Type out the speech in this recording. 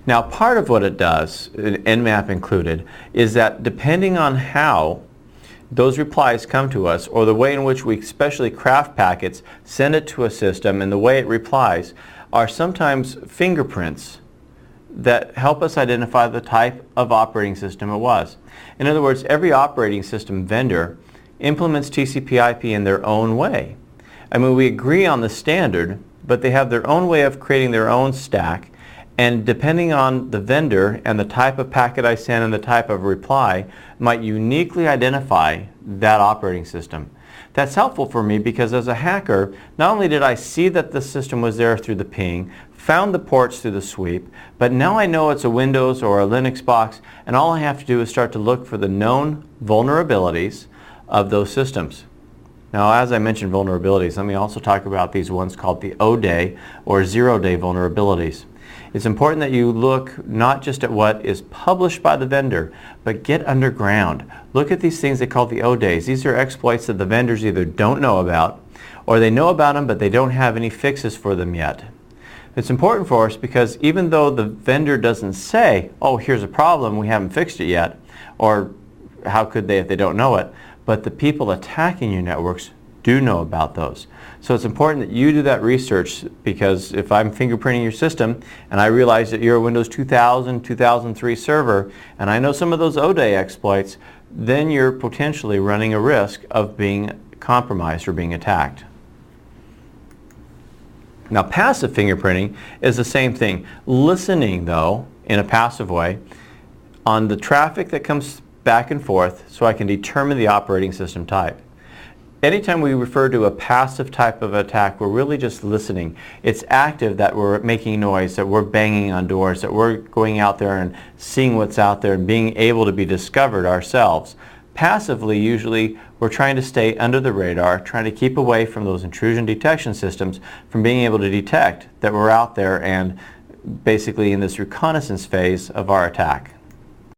Now, part of what it does, Nmap included, is that depending on how those replies come to us, or the way in which we especially craft packets, send it to a system, and the way it replies, are sometimes fingerprints that help us identify the type of operating system it was. In other words, every operating system vendor implements TCP/IP in their own way. I mean, we agree on the standard, but they have their own way of creating their own stack, and depending on the vendor and the type of packet I send and the type of reply might uniquely identify that operating system. That's helpful for me because as a hacker, not only did I see that the system was there through the ping, found the ports through the sweep, but now I know it's a Windows or a Linux box, and all I have to do is start to look for the known vulnerabilities of those systems. Now, as I mentioned vulnerabilities, let me also talk about these ones called the O-Day or zero-day vulnerabilities. It's important that you look not just at what is published by the vendor, but get underground. Look at these things they call the O-Days. These are exploits that the vendors either don't know about, or they know about them but they don't have any fixes for them yet. It's important for us because even though the vendor doesn't say, oh, here's a problem, we haven't fixed it yet, or how could they if they don't know it, but the people attacking your networks do know about those. So it's important that you do that research, because if I'm fingerprinting your system and I realize that you're a Windows 2000, 2003 server, and I know some of those O-Day exploits, then you're potentially running a risk of being compromised or being attacked. Now, passive fingerprinting is the same thing. Listening, though, in a passive way, on the traffic that comes back and forth so I can determine the operating system type. Anytime we refer to a passive type of attack, we're really just listening. It's active that we're making noise, that we're banging on doors, that we're going out there and seeing what's out there and being able to be discovered ourselves. Passively, usually, we're trying to stay under the radar, trying to keep away from those intrusion detection systems from being able to detect that we're out there and basically in this reconnaissance phase of our attack.